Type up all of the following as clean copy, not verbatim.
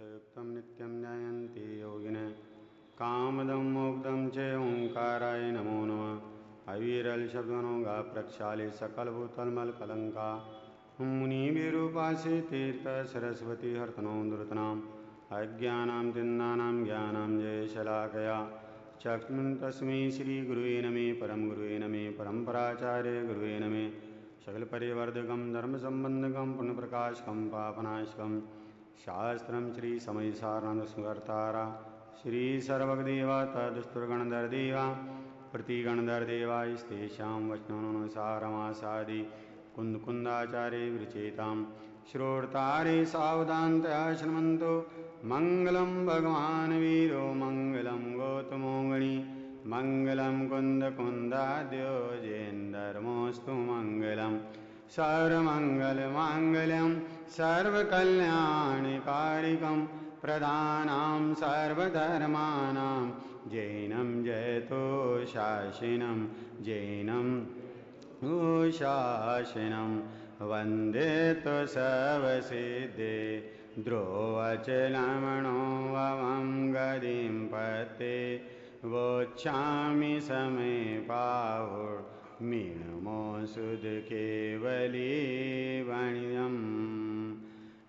पुरुषयुक्तं नित्यं ध्यायन्ति योगिनः कामदं मोक्तं च ओंकाराय नमो नमः। अविरल शब्दों गा प्रक्षाले सकल भूतलमल कलंका मुनि विरूपासे तीर्थ सरस्वती हर्तनों दुर्तनाम अज्ञानां तिन्नानां ज्ञानां जय शलाकया चक्रुं तस्मै श्री गुरुवे नमे परम गुरुवे नमे परम्पराचार्य गुरुवे नमे सकल परिवर्धकं धर्म संबंधकं पुण्य प्रकाशकं पापनाशकं शास्त्रं श्री समय सारानंद स्मृतारा श्री सर्वगदेवा तदुस्तुर्गणधरदेवा प्रतिगणधरदेवा स्तेषां वचनानुसारमासादि कुन्दकुन्दाचार्य विरचेतां श्रोतारे सावधानतया शृण्वन्तु मङ्गलं भगवान् वीरो मङ्गलं गौतमोऽगणि मङ्गलं कुन्दकुन्दाद्यो जैन्दर्मोऽस्तु मङ्गलं सर्वमङ्गलमाङ्गल्यं सर्वकल्याणकारिकं प्रधानां सर्वधर्माणां जैनं जयतो शासिनं जैनं शासिनं वन्दे तो सर्वसिद्धे ध्रुवचलमणो वमं गदिं पते वोच्छामि समे पाहुर्मीणमो सुधकेवली वणियं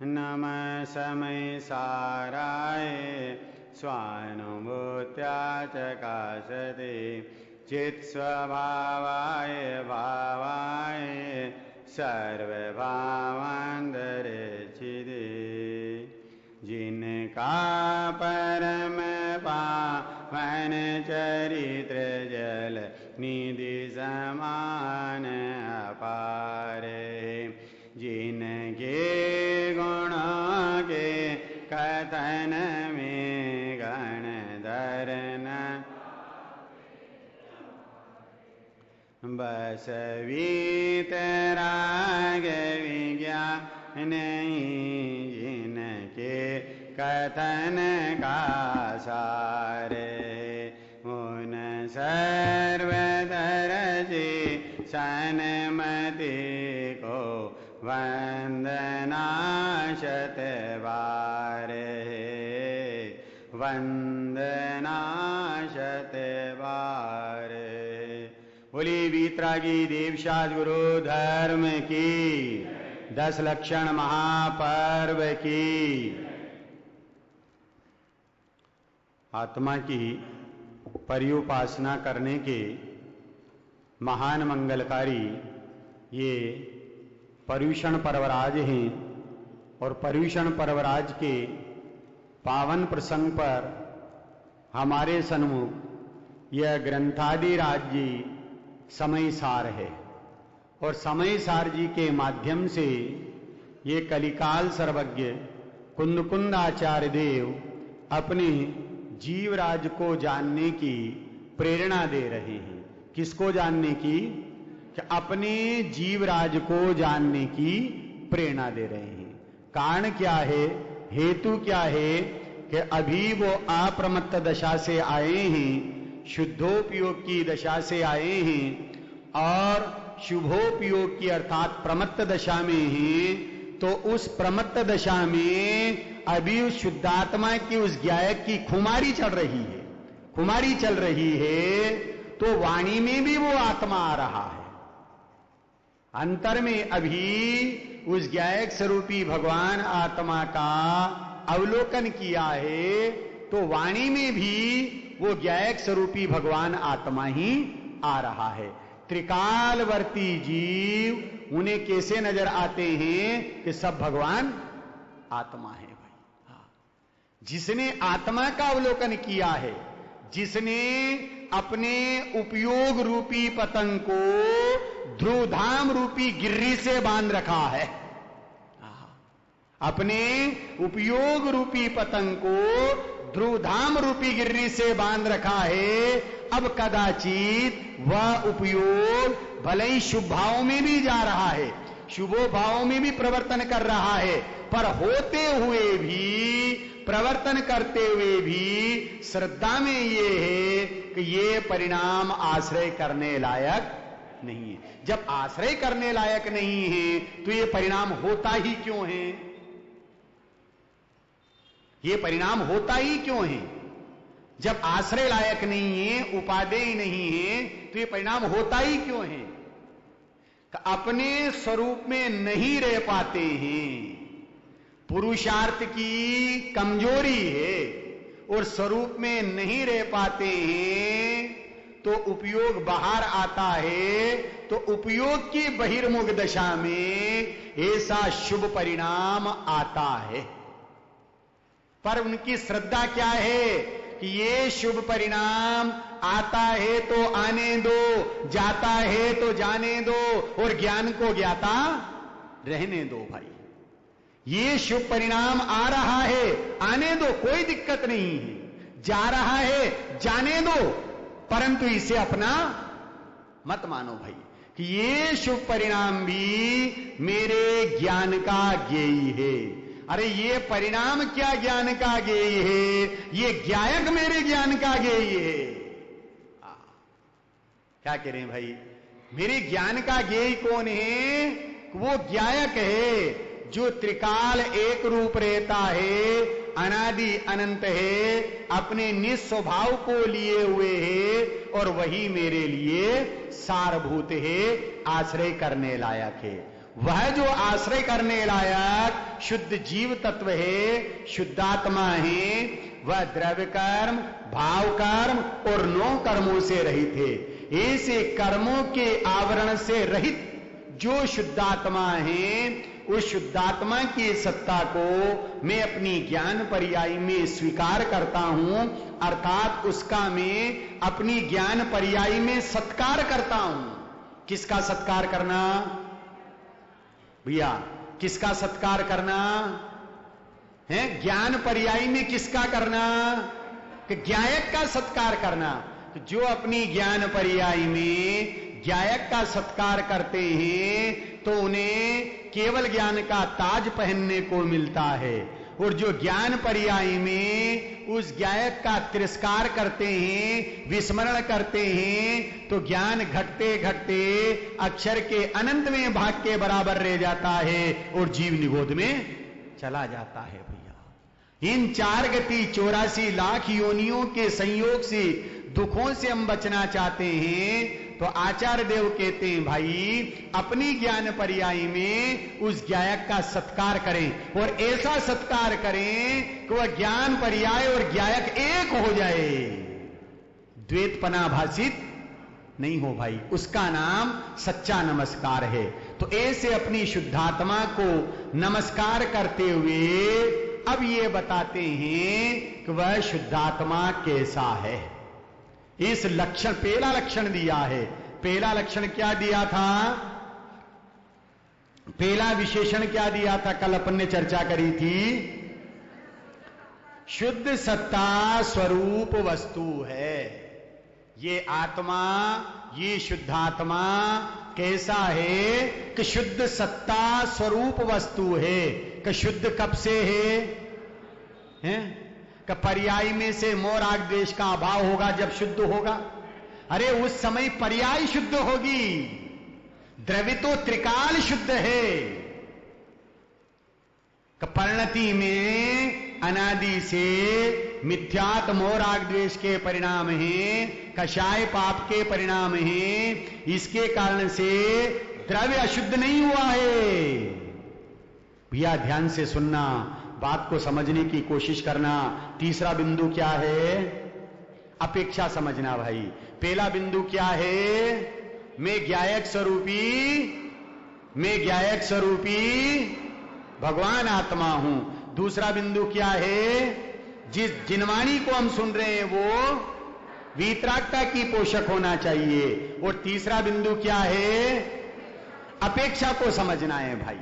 नमः समय साराय स्वानुभूत्या चकाशते चित्स्वभावाय भावाय सर्वभावान्तरचिदे जिनका परम पावन चरित्र जल निधि समान अपारे जिनके गुणों के कथन में गणधर बस वीतराग विज्ञान जिनके कथन का सारे उन सर्वदरजी सन्मति को वंदना शतबारे वंदना शतबारे। बोली वीतरागी देवशाद गुरु धर्म की 10 लक्षण महापर्व की। आत्मा की पर्युपासना करने के महान मंगलकारी ये पर्युषण पर्वराज हैं और पर्युषण पर्वराज के पावन प्रसंग पर हमारे सन्मुख यह ग्रंथादि राज्य समय सार है और समय सार जी के माध्यम से ये कलिकाल सर्वज्ञ कुंदकुंद आचार्य देव अपने जीवराज को जानने की प्रेरणा दे रहे हैं। किसको जानने की? कि अपने जीवराज को जानने की प्रेरणा दे रहे हैं। कारण क्या है, हेतु क्या है कि अभी वो अप्रमत्त दशा से आए हैं, शुद्धोपयोग की दशा से आए हैं और शुभोपयोग की अर्थात प्रमत्त दशा में हैं। तो उस प्रमत्त दशा में अभी उस शुद्धात्मा की उस ज्ञायक की खुमारी चल रही है, खुमारी चल रही है। तो वाणी में भी वो आत्मा आ रहा है। अंतर में अभी उस ज्ञायक स्वरूपी भगवान आत्मा का अवलोकन किया है, तो वाणी में भी वो ज्ञायक स्वरूपी भगवान आत्मा ही आ रहा है। त्रिकालवर्ती जीव उन्हें कैसे नजर आते हैं कि सब भगवान आत्मा है भाई। हाँ, जिसने आत्मा का अवलोकन किया है, जिसने अपने उपयोग रूपी पतंग को ध्रुवधाम रूपी गिर्री से बांध रखा है, अपने उपयोग रूपी पतंग को ध्रुवधाम रूपी गिर्री से बांध रखा है। अब कदाचित वह उपयोग भले ही शुभ भाव में भी जा रहा है, शुभो भाव में भी प्रवर्तन कर रहा है, पर होते हुए भी, प्रवर्तन करते हुए भी श्रद्धा में ये है कि ये परिणाम आश्रय करने लायक नहीं है। जब आश्रय करने लायक नहीं है तो ये परिणाम होता ही क्यों है? ये परिणाम होता ही क्यों है? जब आश्रय लायक नहीं है, उपादेय नहीं है, तो ये परिणाम होता ही क्यों है? अपने स्वरूप में नहीं रह पाते हैं, पुरुषार्थ की कमजोरी है और स्वरूप में नहीं रह पाते हैं, तो उपयोग बाहर आता है, तो उपयोग की बहिर्मुख दशा में ऐसा शुभ परिणाम आता है। पर उनकी श्रद्धा क्या है कि ये शुभ परिणाम आता है तो आने दो, जाता है तो जाने दो, और ज्ञान को ज्ञाता रहने दो। भाई ये शुभ परिणाम आ रहा है, आने दो, कोई दिक्कत नहीं है, जा रहा है, जाने दो, परंतु इसे अपना मत मानो भाई कि ये शुभ परिणाम भी मेरे ज्ञान का ज्ञेय है। अरे ये परिणाम क्या ज्ञान का ज्ञेय है, ये ज्ञायक मेरे ज्ञान का ज्ञेय है। क्या कह रहे हैं भाई? मेरे ज्ञान का ज्ञेय कौन है? वो ज्ञायक है जो त्रिकाल एक रूप रहता है, अनादि अनंत है, अपने निस्वभाव को लिए हुए है, और वही मेरे लिए सारभूत है, आश्रय करने लायक है। वह जो आश्रय करने लायक शुद्ध जीव तत्व है, शुद्धात्मा है, वह द्रव्य कर्म, भाव कर्म और 9 कर्मों से रहित है। ऐसे कर्मों के आवरण से रहित जो शुद्धात्मा है, उस शुद्धात्मा की सत्ता को मैं अपनी ज्ञान पर्याय में स्वीकार करता हूं, अर्थात उसका मैं अपनी ज्ञान पर्याय में सत्कार करता हूं। किसका सत्कार करना भैया? किसका सत्कार करना है? ज्ञान पर्याय में किसका करना? कि ज्ञायक का सत्कार करना। तो जो अपनी ज्ञान पर्याय में ज्ञायक का सत्कार करते हैं, तो उन्हें केवल ज्ञान का ताज पहनने को मिलता है, और जो ज्ञान पर्याय में उस ज्ञायक का तिरस्कार करते हैं, विस्मरण करते हैं, तो ज्ञान घटते घटते अक्षर के अनंत में भाग के बराबर रह जाता है और जीव निगोद में चला जाता है। भैया इन 4 गति 84 लाख योनियों के संयोग से दुखों से हम बचना चाहते हैं, तो आचार्य देव कहते हैं भाई अपनी ज्ञान पर्याय में उस ज्ञायक का सत्कार करें, और ऐसा सत्कार करें कि वह ज्ञान पर्याय और ज्ञायक एक हो जाए, द्वैतपना भाषित नहीं हो भाई। उसका नाम सच्चा नमस्कार है। तो ऐसे अपनी शुद्धात्मा को नमस्कार करते हुए अब ये बताते हैं कि वह शुद्धात्मा कैसा है। इस लक्षण, पहला लक्षण दिया है। पहला लक्षण क्या दिया था? पहला विशेषण क्या दिया था? कल अपन ने चर्चा करी थी, शुद्ध सत्ता स्वरूप वस्तु है। ये आत्मा, ये शुद्धात्मा कैसा है कि शुद्ध सत्ता स्वरूप वस्तु है। कि शुद्ध कब से है? कि पर्याय में से मोह राग द्वेष का अभाव होगा जब शुद्ध होगा। अरे उस समय पर्याय शुद्ध होगी, द्रव्य तो त्रिकाल शुद्ध है। कि परिणति में अनादि से मिथ्यात मोह राग द्वेष के परिणाम है, कषाय पाप के परिणाम है, इसके कारण से द्रव्य अशुद्ध नहीं हुआ है। भैया ध्यान से सुनना, बात को समझने की कोशिश करना। तीसरा बिंदु क्या है? अपेक्षा समझना भाई। पहला बिंदु क्या है? मैं ज्ञायक स्वरूपी भगवान आत्मा हूं। दूसरा बिंदु क्या है? जिस जिनवाणी को हम सुन रहे हैं वो वीतरागता की पोषक होना चाहिए। और तीसरा बिंदु क्या है? अपेक्षा को समझना है भाई।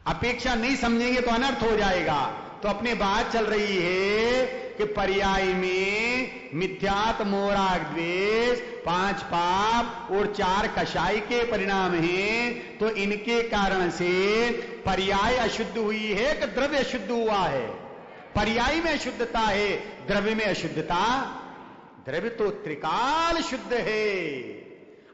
अपेक्षा नहीं समझेंगे तो अनर्थ हो जाएगा। तो अपने बात चल रही है कि पर्याय में मिथ्यात मोह राग द्वेष 5 पाप और 4 कषाय के परिणाम हैं। तो इनके कारण से पर्याय अशुद्ध हुई है कि द्रव्य अशुद्ध हुआ है? पर्याय में अशुद्धता है, द्रव्य में अशुद्धता। द्रव्य तो त्रिकाल शुद्ध है,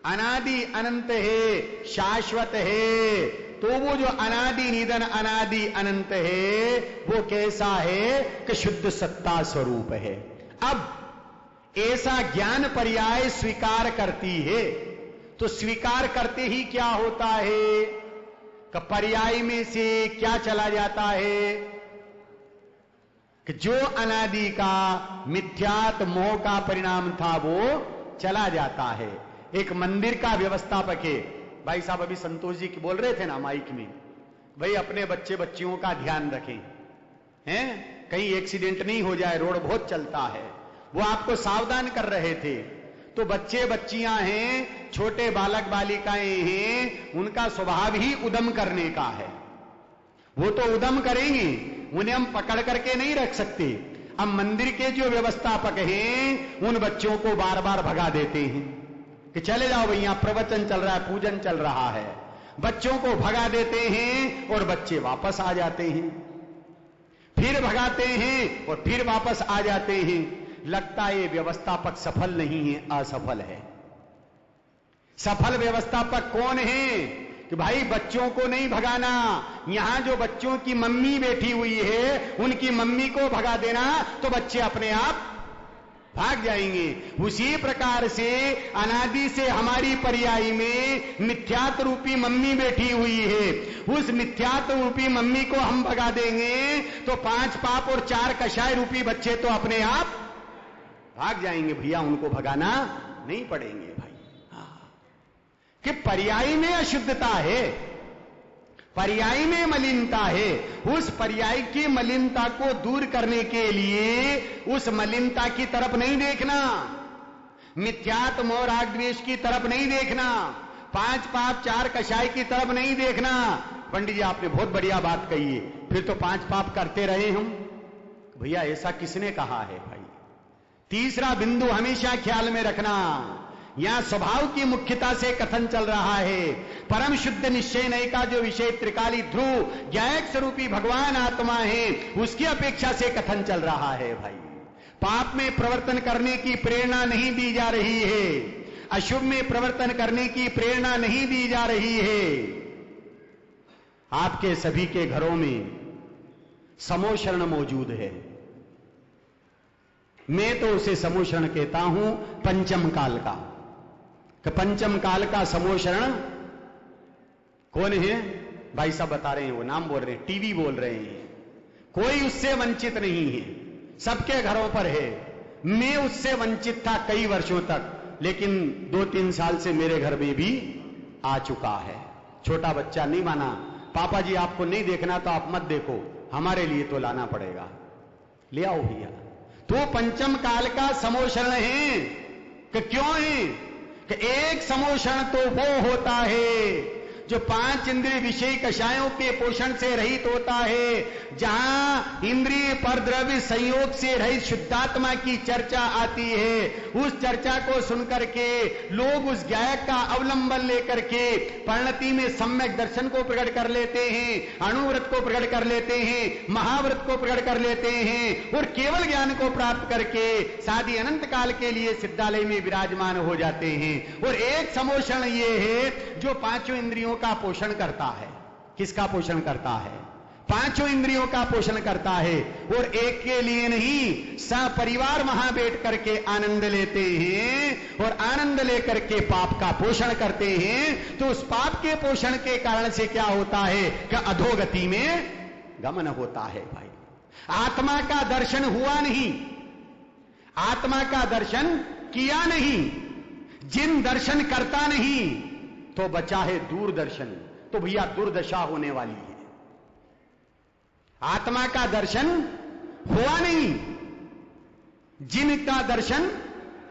अनादि अनंत है, शाश्वत है, तो वो जो अनादि निधन अनादि अनंत है वो कैसा है कि शुद्ध सत्ता स्वरूप है। अब ऐसा ज्ञान पर्याय स्वीकार करती है तो स्वीकार करते ही क्या होता है कि पर्याय में से क्या चला जाता है कि जो अनादि का मिथ्यात मोह का परिणाम था वो चला जाता है। एक मंदिर का व्यवस्थापक है, भाई साहब अभी संतोष जी बोल रहे थे ना माइक में, भाई अपने बच्चे बच्चियों का ध्यान रखें, हैं कहीं एक्सीडेंट नहीं हो जाए, रोड बहुत चलता है, वो आपको सावधान कर रहे थे। तो बच्चे बच्चियां हैं, छोटे बालक बालिकाएं हैं, उनका स्वभाव ही उद्यम करने का है, वो तो उद्यम करेंगे, उन्हें हम पकड़ करके नहीं रख सकते। अब मंदिर के जो व्यवस्थापक हैं उन बच्चों को बार बार भगा देते हैं कि चले जाओ भैया, प्रवचन चल रहा है, पूजन चल रहा है, बच्चों को भगा देते हैं और बच्चे वापस आ जाते हैं, फिर भगाते हैं और फिर वापस आ जाते हैं। लगता है ये व्यवस्थापक सफल नहीं है, असफल है। सफल व्यवस्थापक कौन है कि भाई बच्चों को नहीं भगाना, यहां जो बच्चों की मम्मी बैठी हुई है उनकी मम्मी को भगा देना तो बच्चे अपने आप भाग जाएंगे। उसी प्रकार से अनादि से हमारी पर्यायी में मिथ्यात्व रूपी मम्मी बैठी हुई है, उस मिथ्यात्व रूपी मम्मी को हम भगा देंगे तो 5 पाप और 4 कषाय रूपी बच्चे तो अपने आप भाग जाएंगे। भैया उनको भगाना नहीं पड़ेंगे भाई। कि पर्याय में अशुद्धता है, पर्याय में मलिनता है, उस पर्याय की मलिनता को दूर करने के लिए उस मलिनता की तरफ नहीं देखना, मिथ्यात्व मोह राग द्वेष की तरफ नहीं देखना, 5 पाप 4 कषाय की तरफ नहीं देखना। पंडित जी आपने बहुत बढ़िया बात कही है, फिर तो 5 पाप करते रहे हम। भैया ऐसा किसने कहा है भाई? तीसरा बिंदु हमेशा ख्याल में रखना, यहां स्वभाव की मुख्यता से कथन चल रहा है। परम शुद्ध निश्चय नहीं का जो विषय त्रिकाली ध्रुव ज्ञायक स्वरूपी भगवान आत्मा है, उसकी अपेक्षा से कथन चल रहा है भाई। पाप में प्रवर्तन करने की प्रेरणा नहीं दी जा रही है, अशुभ में प्रवर्तन करने की प्रेरणा नहीं दी जा रही है। आपके सभी के घरों में समोशरण मौजूद है, मैं तो उसे समोशरण कहता हूं पंचम काल का। कि पंचम काल का समोशरण कौन है? भाई साहब बता रहे हैं, वो नाम बोल रहे हैं, टीवी बोल रहे हैं, कोई उससे वंचित नहीं है, सबके घरों पर है। मैं उससे वंचित था कई वर्षों तक, लेकिन 2-3 साल से मेरे घर में भी आ चुका है। छोटा बच्चा नहीं माना, पापा जी आपको नहीं देखना तो आप मत देखो, हमारे लिए तो लाना पड़ेगा, ले आओ भैया। तो पंचम काल का समोशरण है कि क्यों है कि एक समोशरण तो वो होता है जो 5 इंद्रिय विषय कषायों के पोषण से रहित होता है, जहां इंद्रिय पर द्रव्य संयोग से रहित शुद्धात्मा की चर्चा आती है। उस चर्चा को सुनकर के लोग उस गायक का अवलंबन लेकर के परिणति में सम्यक दर्शन को प्रकट कर लेते हैं, अणुव्रत को प्रकट कर लेते हैं, महाव्रत को प्रकट कर लेते हैं और केवल ज्ञान को प्राप्त करके साधी अनंत काल के लिए सिद्धालय में विराजमान हो जाते हैं। और एक समोषण ये है जो 5 इंद्रियों का पोषण करता है। किसका पोषण करता है? 5 इंद्रियों का पोषण करता है। और एक के लिए नहीं, सपरिवार वहां बैठ करके आनंद लेते हैं और आनंद लेकर के पाप का पोषण करते हैं। तो उस पाप के पोषण के कारण से क्या होता है कि अधोगति में गमन होता है भाई। आत्मा का दर्शन हुआ नहीं, आत्मा का दर्शन किया नहीं। जिन दर्शन करता नहीं तो बचा है दूरदर्शन, तो भैया दुर्दशा होने वाली है। आत्मा का दर्शन हुआ नहीं, जिनका दर्शन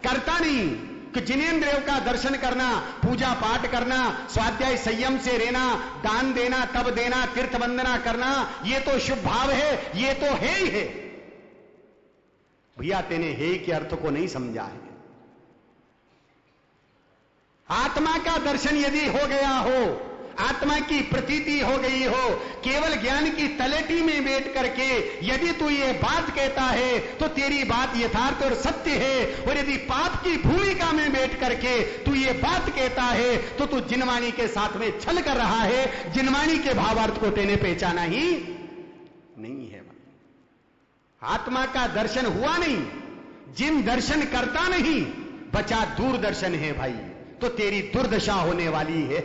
करता नहीं, कि जिनेंद्रियों का दर्शन करना, पूजा पाठ करना, स्वाध्याय संयम से रहना, दान देना, तब देना, तीर्थ वंदना करना, ये तो शुभ भाव है, ये तो है ही है। भैया तेने हे के अर्थ को नहीं समझा है। आत्मा का दर्शन यदि हो गया हो, आत्मा की प्रतीति हो गई हो, केवल ज्ञान की तलेटी में बैठ बैठ करके यदि तू ये बात कहता है तो तेरी बात यथार्थ और सत्य है, और यदि पाप की भूमिका में बैठ करके तू ये बात कहता है तो तू जिनवाणी के साथ में छल कर रहा है। जिनवाणी के भावार्थ को तेने पहचाना ही नहीं है। आत्मा का दर्शन हुआ नहीं, जिन दर्शन करता नहीं बचा दूरदर्शन है भाई, तो तेरी दुर्दशा होने वाली है।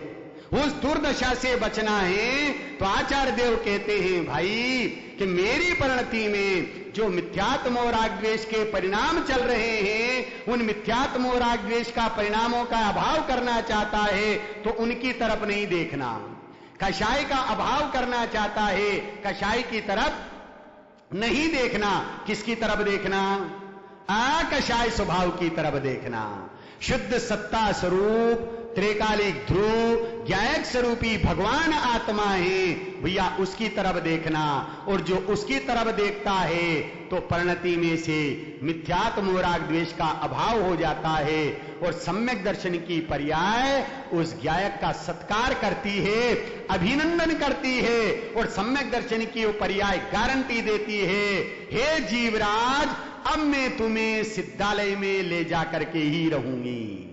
उस दुर्दशा से बचना है तो आचार्य देव कहते हैं भाई कि मेरी परिणति में जो मिथ्यात्म और रागद्वेष के परिणाम चल रहे हैं, उन मिथ्यात्म और रागद्वेष का परिणामों का अभाव करना चाहता है तो उनकी तरफ नहीं देखना। कषाय का अभाव करना चाहता है, कषाय की तरफ नहीं देखना। किसकी तरफ देखना? अकषाय स्वभाव की तरफ देखना। शुद्ध सत्ता स्वरूप त्रिकालिक ध्रुव ज्ञायक स्वरूपी भगवान आत्मा है भैया, उसकी तरफ देखना। और जो उसकी तरफ देखता है तो परिणति में से मिथ्यात्म और रागद्वेष का अभाव हो जाता है, और सम्यक दर्शन की पर्याय उस ज्ञायक का सत्कार करती है, अभिनंदन करती है, और सम्यक दर्शन की वो पर्याय गारंटी देती है, हे जीवराज अब मैं तुम्हें सिद्धालय में ले जाकर के ही रहूंगी।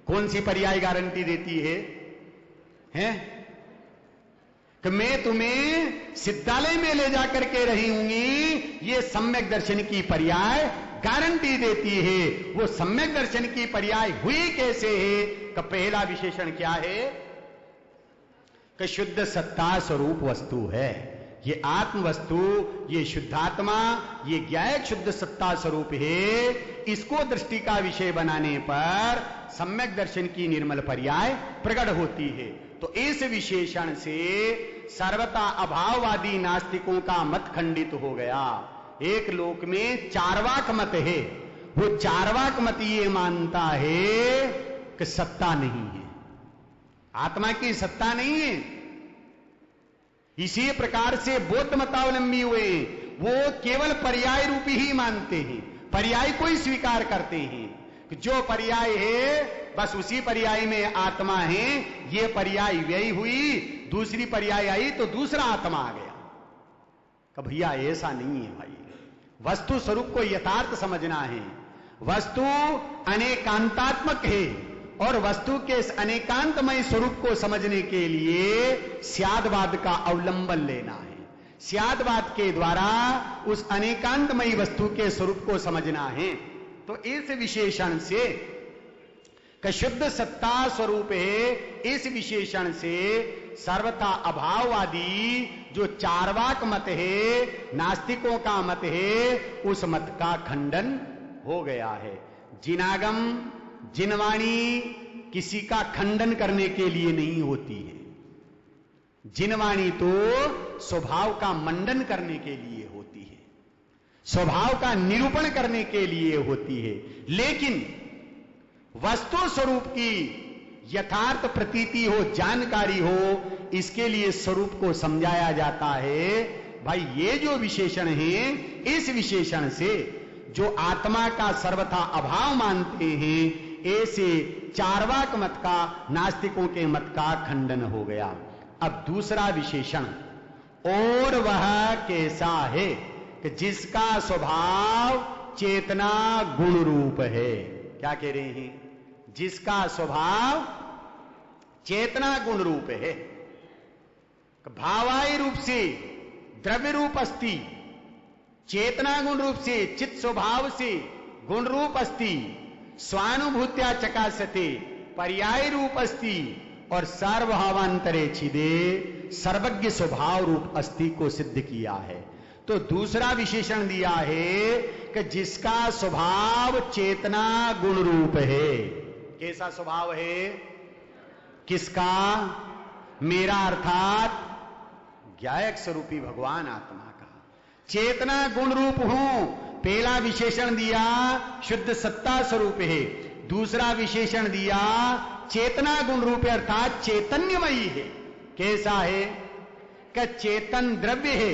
कौन सी पर्याय गारंटी देती है? हैं? कि मैं तुम्हें सिद्धालय में ले जाकर के रहूंगी, ये सम्यक दर्शन की पर्याय गारंटी देती है। वो सम्यक दर्शन की पर्याय हुई कैसे है? कि पहला विशेषण क्या है? कि शुद्ध सत्ता स्वरूप वस्तु है। ये आत्म वस्तु, ये शुद्धात्मा, ये ज्ञायक शुद्ध सत्ता स्वरूप है। इसको दृष्टि का विषय बनाने पर सम्यक दर्शन की निर्मल पर्याय प्रकट होती है। तो इस विशेषण से सर्वथा अभाववादी नास्तिकों का मत खंडित हो गया। एक लोक में चार्वाक मत है, वो चार्वाक मत ये मानता है कि सत्ता नहीं है, आत्मा की सत्ता नहीं है। इसी प्रकार से बौद्ध मतावलंबी हुए, वो केवल पर्याय रूपी ही मानते हैं, पर्याय को ही स्वीकार करते हैं कि जो पर्याय है बस उसी पर्याय में आत्मा है। ये पर्याय व्यय हुई, दूसरी पर्याय आई तो दूसरा आत्मा आ गया। कि भैया ऐसा नहीं है भाई, वस्तु स्वरूप को यथार्थ समझना है। वस्तु अनेकांतात्मक है, और वस्तु के इस अनेकांतमय स्वरूप को समझने के लिए स्यादवाद का अवलंबन लेना है। स्यादवाद के द्वारा उस अनेकांतमय वस्तु के स्वरूप को समझना है। तो इस विशेषण से कि शुद्ध सत्ता स्वरूप है, इस विशेषण से सर्वथा अभाववादी जो चार्वाक मत है, नास्तिकों का मत है, उस मत का खंडन हो गया है। जिनागम जिनवाणी किसी का खंडन करने के लिए नहीं होती है। जिनवाणी तो स्वभाव का मंडन करने के लिए होती है, स्वभाव का निरूपण करने के लिए होती है। लेकिन वस्तु स्वरूप की यथार्थ प्रतीति हो, जानकारी हो, इसके लिए स्वरूप को समझाया जाता है। भाई ये जो विशेषण है, इस विशेषण से जो आत्मा का सर्वथा अभाव मानते हैं, ऐसे चार्वाक मत का, नास्तिकों के मत का खंडन हो गया। अब दूसरा विशेषण, और वह कैसा है कि जिसका स्वभाव चेतना गुण रूप है। क्या कह रहे हैं? जिसका स्वभाव चेतना गुण रूप है। भावाय रूप से द्रव्य रूप अस्ति, चेतना गुण रूप से चित्त स्वभाव से गुण रूप अस्ति, स्वानुभूत्या चकासते पर्याय रूप अस्ति, और सर्वभावांतरे छिदे सर्वज्ञ स्वभाव रूप अस्ति को सिद्ध किया है। तो दूसरा विशेषण दिया है कि जिसका स्वभाव चेतना गुण रूप है। कैसा स्वभाव है? किसका? मेरा अर्थात ज्ञायक स्वरूपी भगवान आत्मा का। चेतना गुण रूप हूं, पहला विशेषण दिया शुद्ध सत्ता स्वरूप है, दूसरा विशेषण दिया चेतना गुण रूप है, अर्थात चैतन्यमयी है। कैसा है? कि चेतन द्रव्य है,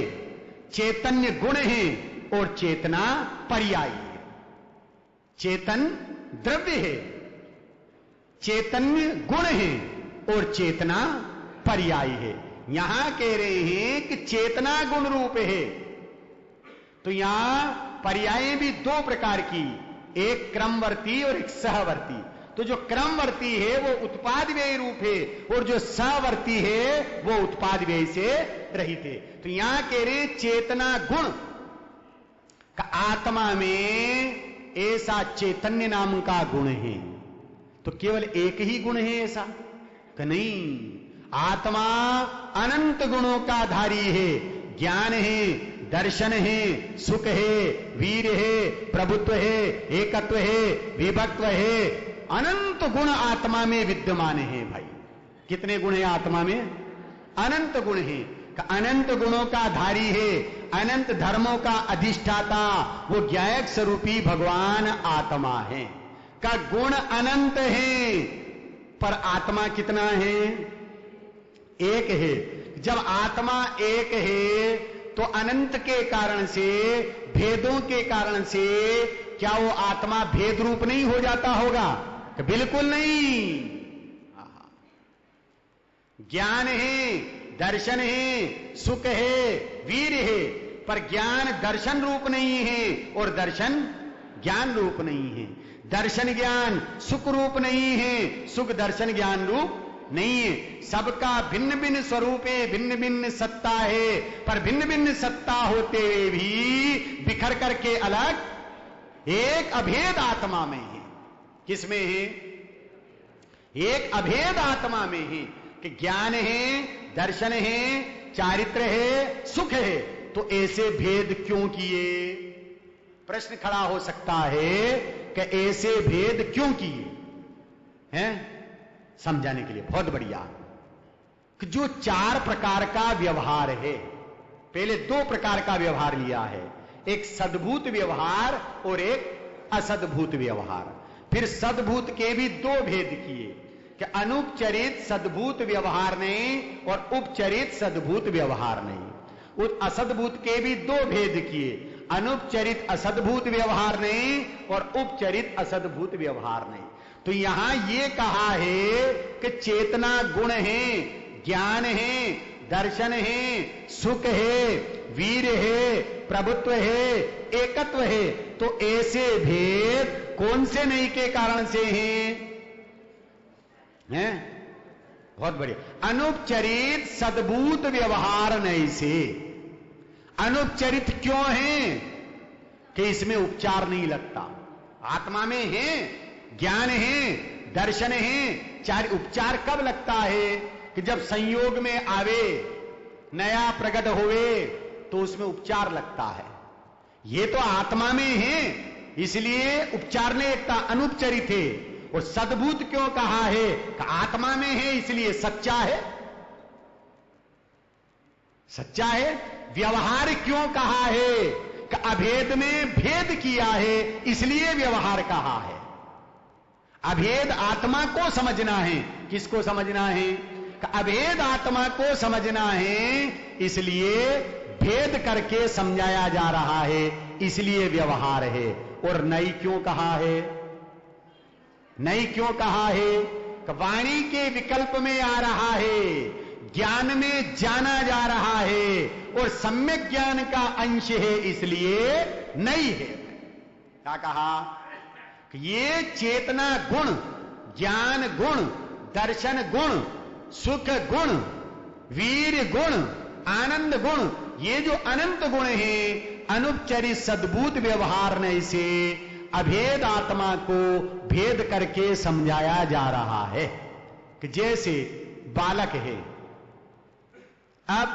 चैतन्य गुण है, और चेतना पर्याय है। चेतन द्रव्य है, चैतन्य गुण है, और चेतना पर्याय है। यहां कह रहे हैं कि चेतना गुण रूप है, तो यहां पर्याय भी दो प्रकार की, एक क्रमवर्ती और एक सहवर्ती। तो जो क्रमवर्ती है वो उत्पाद व्यय रूप है, और जो सहवर्ती है वो उत्पाद व्यय से रहित है। तो यहां कह रहे चेतना गुण का आत्मा में ऐसा चैतन्य नाम का गुण है। तो केवल एक ही गुण है ऐसा कि नहीं, आत्मा अनंत गुणों का धारी है। ज्ञान है, दर्शन है, सुख है, वीर है, प्रभुत्व है, एकत्व है, विभक्त्व है, अनंत गुण आत्मा में विद्यमान है। भाई कितने गुण है आत्मा में? अनंत गुण है। अनंत गुणों का धारी है, अनंत धर्मों का अधिष्ठाता वो ज्ञायक स्वरूपी भगवान आत्मा है। का गुण अनंत है, पर आत्मा कितना है? एक है। जब आत्मा एक है तो अनंत के कारण से, भेदों के कारण से क्या वो आत्मा भेद रूप नहीं हो जाता होगा? कि बिल्कुल नहीं। ज्ञान है, दर्शन है, सुख है, वीर है, पर ज्ञान दर्शन रूप नहीं है और दर्शन ज्ञान रूप नहीं है। दर्शन ज्ञान सुख रूप नहीं है, सुख दर्शन ज्ञान रूप नहीं है। सबका भिन्न भिन्न स्वरूप है, भिन्न भिन्न सत्ता है, पर भिन्न भिन्न सत्ता होते हुए भी बिखर करके अलग एक अभेद आत्मा में है। किसमें है? एक अभेद आत्मा में है कि ज्ञान है, दर्शन है, चारित्र है, सुख है। तो ऐसे भेद क्यों किए? प्रश्न खड़ा हो सकता है कि ऐसे भेद क्यों किए हैं? समझाने के लिए बहुत बढ़िया कि जो चार प्रकार का व्यवहार है, पहले दो प्रकार का व्यवहार लिया है, एक सद्भूत व्यवहार और एक असद्भूत व्यवहार। फिर सद्भूत के भी दो भेद किए कि अनुपचरित सद्भूत व्यवहार नहीं और उपचरित सद्भूत व्यवहार नहीं। उस असद्भूत के भी दो भेद किए, अनुपचरित असद्भूत व्यवहार नहीं और उपचरित असद्भूत व्यवहार नहीं। तो यहां यह कहा है कि चेतना गुण है, ज्ञान है, दर्शन है, सुख है, वीर है, प्रभुत्व है, एकत्व है। तो ऐसे भेद कौन से नहीं के कारण से हैं? बहुत बढ़िया। अनुपचरित सद्भूत व्यवहार नहीं से। अनुपचरित क्यों है? कि इसमें उपचार नहीं लगता। आत्मा में है, ज्ञान है, दर्शन है, चार उपचार कब लगता है? कि जब संयोग में आवे, नया प्रकट होवे, तो उसमें उपचार लगता है। ये तो आत्मा में है, इसलिए उपचार ने लगता, अनुपचरित है। और सद्भूत क्यों कहा है? कि आत्मा में है इसलिए सच्चा है, सच्चा है। व्यवहार क्यों कहा है? कि अभेद में भेद किया है इसलिए व्यवहार कहा है। अभेद आत्मा को समझना है। किसको समझना है? कि अभेद आत्मा को समझना है, इसलिए भेद करके समझाया जा रहा है, इसलिए व्यवहार है। और नई क्यों कहा है? नई क्यों कहा है? कि वाणी के विकल्प में आ रहा है, ज्ञान में जाना जा रहा है और सम्यक ज्ञान का अंश है, इसलिए नई है। क्या कहा? कि ये चेतना गुण, ज्ञान गुण, दर्शन गुण, सुख गुण, वीर गुण, आनंद गुण, ये जो अनंत गुण है, अनुपचरित सद्भूत व्यवहार ने इसे अभेद आत्मा को भेद करके समझाया जा रहा है। कि जैसे बालक है, अब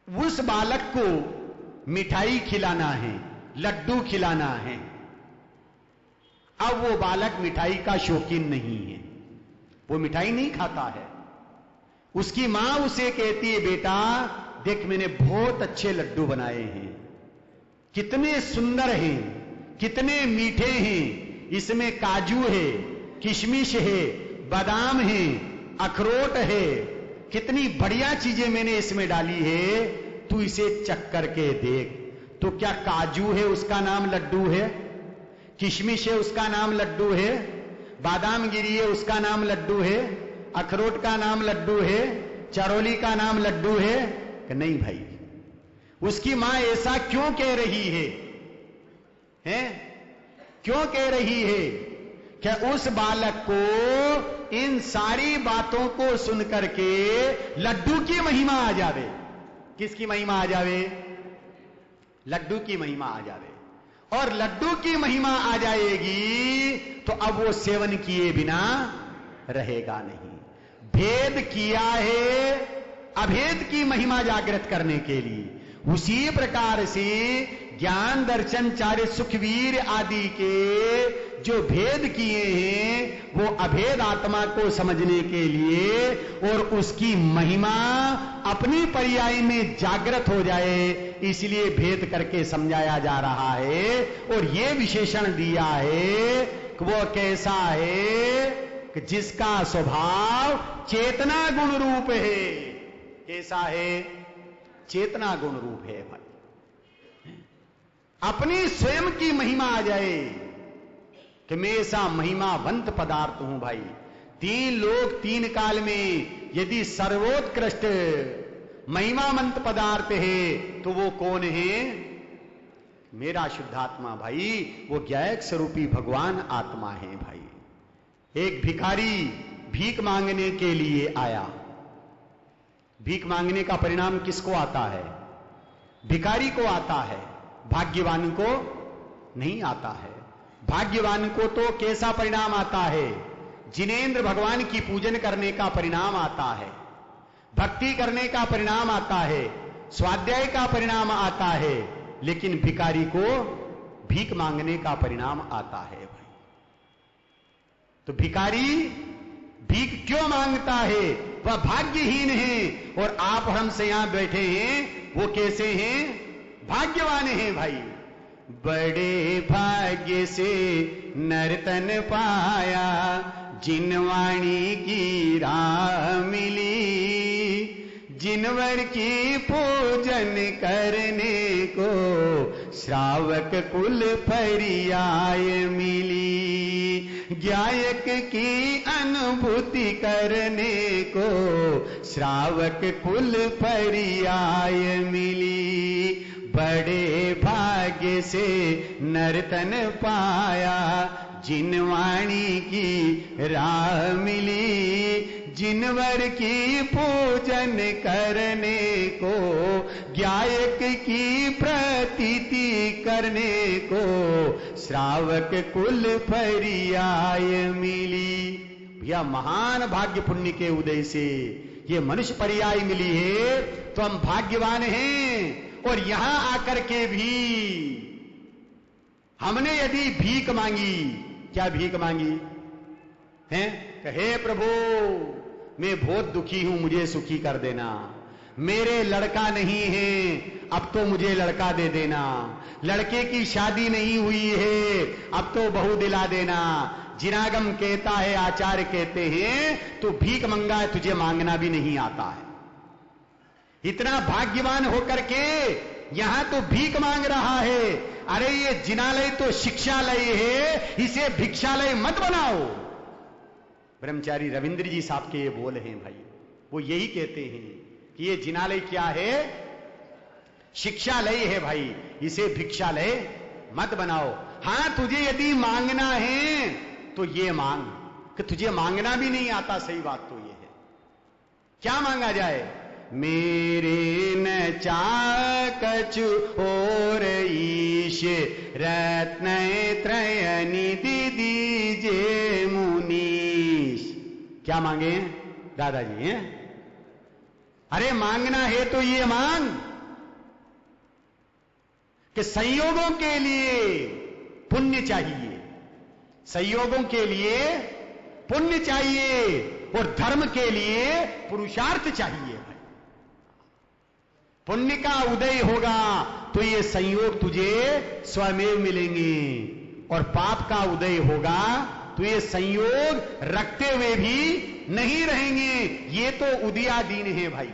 उस बालक को मिठाई खिलाना है, लड्डू खिलाना है। अब वो बालक मिठाई का शौकीन नहीं है, वो मिठाई नहीं खाता है। उसकी मां उसे कहती है, बेटा देख मैंने बहुत अच्छे लड्डू बनाए हैं, कितने सुंदर हैं, कितने मीठे हैं, इसमें काजू है, किशमिश है, बादाम है, अखरोट है, कितनी बढ़िया चीजें मैंने इसमें डाली है, तू इसे चख करके देख। तो क्या काजू है उसका नाम लड्डू है? किशमिश है उसका नाम लड्डू है? बादाम गिरी है उसका नाम लड्डू है? अखरोट का नाम लड्डू है? चरोली का नाम लड्डू है? कि नहीं भाई, उसकी मां ऐसा क्यों कह रही है? हैं? क्यों कह रही है? क्या उस बालक को इन सारी बातों को सुनकर के लड्डू की महिमा आ जावे। किसकी महिमा आ जावे? लड्डू की महिमा आ जावे। और लड्डू की महिमा आ जाएगी तो अब वो सेवन किए बिना रहेगा नहीं। भेद किया है अभेद की महिमा जागृत करने के लिए। उसी प्रकार से ज्ञान दर्शन चार्य सुखवीर आदि के जो भेद किए हैं वो अभेद आत्मा को समझने के लिए और उसकी महिमा अपनी पर्याय में जागृत हो जाए, इसलिए भेद करके समझाया जा रहा है। और ये विशेषण दिया है कि वो कैसा है कि जिसका स्वभाव चेतना गुण रूप है। कैसा है? चेतना गुण रूप है भाई। अपनी स्वयं की महिमा आ जाए कि मैं ऐसा महिमावंत पदार्थ हूं भाई। तीन लोक तीन काल में यदि सर्वोत्कृष्ट महिमावंत पदार्थ है तो वो कौन है? मेरा शुद्धात्मा भाई, वो ज्ञायक स्वरूपी भगवान आत्मा है भाई। एक भिखारी भीख मांगने के लिए आया। भीख मांगने का परिणाम किसको आता है? भिखारी को आता है, भाग्यवान को नहीं आता है। भाग्यवान को तो कैसा परिणाम आता है? जिनेंद्र भगवान की पूजन करने का परिणाम आता है, भक्ति करने का परिणाम आता है, स्वाध्याय का परिणाम आता है। लेकिन भिखारी को भीख मांगने का परिणाम आता है भाई। तो भिखारी भीख क्यों मांगता है? वह भाग्यहीन है। और आप हमसे यहां बैठे हैं, वो कैसे हैं? भाग्यवान हैं भाई। बड़े भाग्य से नर्तन पाया, जिनवाणी की राह मिली, जिनवर की पूजन करने को श्रावक कुल पर्याय मिली, ज्ञायक की अनुभूति करने को श्रावक कुल पर्याय मिली। बड़े भाग्य से नर्तन पाया, जिनवाणी की राह मिली, जिनवर की पूजन करने को, ज्ञायक की प्रतीति करने को श्रावक कुल पर्याय मिली। यह महान भाग्य पुण्य के उदय से ये मनुष्य पर्याय मिली है, तो हम भाग्यवान हैं। और यहां आकर के भी हमने यदि भीख मांगी, क्या भीख मांगी है? हे प्रभु, मैं बहुत दुखी हूं, मुझे सुखी कर देना। मेरे लड़का नहीं है, अब तो मुझे लड़का दे देना। लड़के की शादी नहीं हुई है, अब तो बहू दिला देना। जिनागम कहता है, आचार्य कहते हैं, तू भीख मंगा है, तुझे मांगना भी नहीं आता है। इतना भाग्यवान होकर के यहां तो भीख मांग रहा है। अरे ये जिनालय तो शिक्षालय है, इसे भिक्षालय मत बनाओ। ब्रह्मचारी रविंद्र जी साहब के ये बोल हैं भाई। वो यही कहते हैं कि ये जिनालय क्या है? शिक्षालय है भाई, इसे भिक्षालय मत बनाओ। हां, तुझे यदि मांगना है तो ये मांग, कि तुझे मांगना भी नहीं आता, सही बात तो ये है। क्या मांगा जाए? मेरे न चाकचु और ईश रत्न त्रय निधि दीजे मुनीश। क्या मांगे दादाजी हैं? अरे मांगना है तो ये मांग कि संयोगों के लिए पुण्य चाहिए, संयोगों के लिए पुण्य चाहिए और धर्म के लिए पुरुषार्थ चाहिए। पुण्य का उदय होगा तो ये संयोग तुझे स्वयं मिलेंगे, और पाप का उदय होगा तो ये संयोग रखते हुए भी नहीं रहेंगे। ये तो उदयादीन है भाई।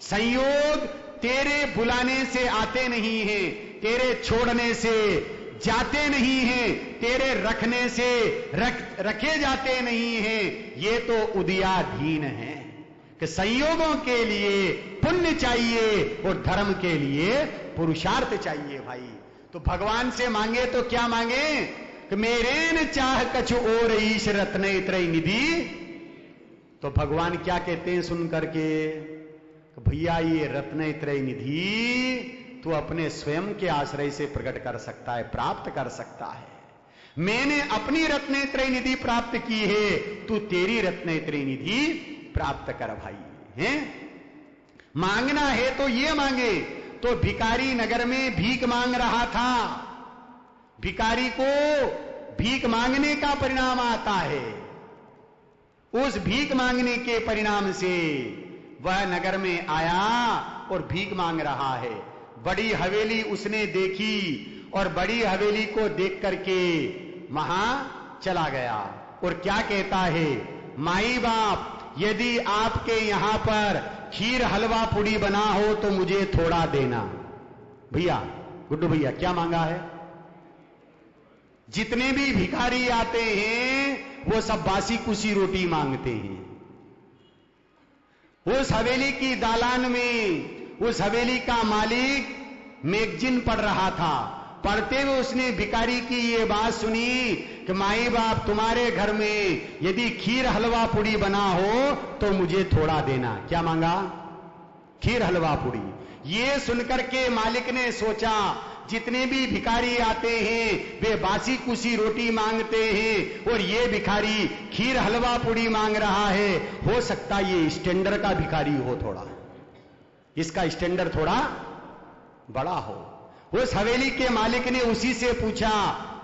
संयोग तेरे बुलाने से आते नहीं है, तेरे छोड़ने से जाते नहीं है, तेरे रखने से रखे जाते नहीं है। ये तो उदयाधीन है। कि संयोगों के लिए पुण्य चाहिए और धर्म के लिए पुरुषार्थ चाहिए भाई। तो भगवान से मांगे तो क्या मांगे कि मेरे न चाह कछु और ईश रत्न त्रय निधि। तो भगवान क्या कहते हैं सुन करके, भैया ये रत्न त्रय निधि तू अपने स्वयं के आश्रय से प्रकट कर सकता है, प्राप्त कर सकता है। मैंने अपनी रत्न त्रय निधि प्राप्त की है, तू तेरी रत्न त्रय निधि प्राप्त कर भाई। हैं मांगना है तो ये मांगे। तो भिखारी नगर में भीख मांग रहा था। भिखारी को भीख मांगने का परिणाम आता है। उस भीख मांगने के परिणाम से वह नगर में आया और भीख मांग रहा है। बड़ी हवेली उसने देखी और बड़ी हवेली को देख करके वहां चला गया और क्या कहता है, माई बाप यदि आपके यहां पर खीर हलवा पूड़ी बना हो तो मुझे थोड़ा देना। भैया गुड्डू भैया क्या मांगा है? जितने भी भिखारी आते हैं वो सब बासी कुसी रोटी मांगते हैं। उस हवेली की दालान में उस हवेली का मालिक मैगजीन पढ़ रहा था। पढ़ते हुए उसने भिखारी की ये बात सुनी कि माई बाप तुम्हारे घर में यदि खीर हलवा पूड़ी बना हो तो मुझे थोड़ा देना। क्या मांगा? खीर हलवा पूड़ी। ये सुनकर के मालिक ने सोचा जितने भी भिखारी आते हैं वे बासी कुसी रोटी मांगते हैं और ये भिखारी खीर हलवा पूड़ी मांग रहा है। हो सकता ये स्टैंडर्ड का भिखारी हो, थोड़ा इसका स्टैंडर्ड थोड़ा बड़ा हो। उस हवेली के मालिक ने उसी से पूछा,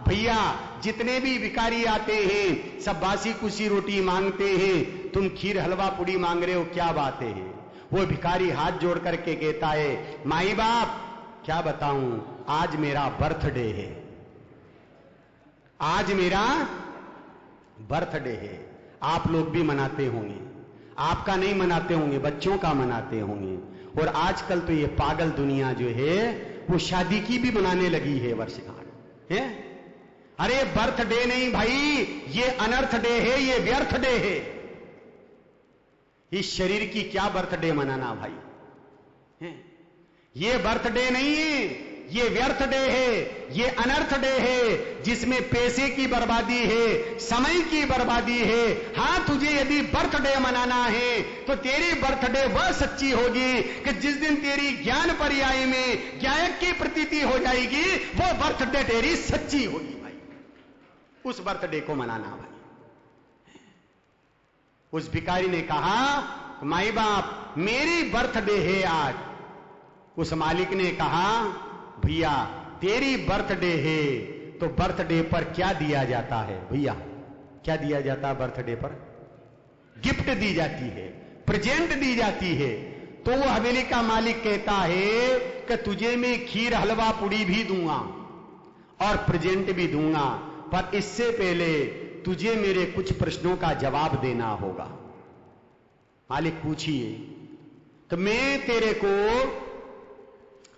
भैया जितने भी भिखारी आते हैं सब बासी कुसी रोटी मांगते हैं, तुम खीर हलवा पूड़ी मांग रहे हो, क्या बात है? वो भिखारी हाथ जोड़ करके कहता है, माई बाप क्या बताऊं, आज मेरा बर्थडे है। आज मेरा बर्थडे है। आप लोग भी मनाते होंगे, आपका नहीं मनाते होंगे, बच्चों का मनाते होंगे। और आजकल तो ये पागल दुनिया जो है वो शादी की भी मनाने लगी है वर्षगांठ है। अरे बर्थडे नहीं भाई, ये अनर्थ डे है, ये व्यर्थ डे है। इस शरीर की क्या बर्थडे मनाना भाई है? ये बर्थडे नहीं है, ये व्यर्थ डे है, ये अनर्थ डे है जिसमें पैसे की बर्बादी है, समय की बर्बादी है। हां तुझे यदि बर्थडे मनाना है तो तेरी बर्थडे वह सच्ची होगी कि जिस दिन तेरी ज्ञान पर्याय में ज्ञायक की प्रतीति हो जाएगी, वो बर्थडे तेरी सच्ची होगी भाई। उस बर्थडे को मनाना भाई। उस भिखारी ने कहा, माई बाप मेरी बर्थडे है आज। उस मालिक ने कहा, भैया तेरी बर्थडे है तो बर्थडे पर क्या दिया जाता है? भैया क्या दिया जाता है बर्थडे पर? गिफ्ट दी जाती है, प्रेजेंट दी जाती है। तो वो हवेली का मालिक कहता है कि तुझे मैं खीर हलवा पूड़ी भी दूंगा और प्रेजेंट भी दूंगा, पर इससे पहले तुझे मेरे कुछ प्रश्नों का जवाब देना होगा। मालिक पूछिए। तो मैं तेरे को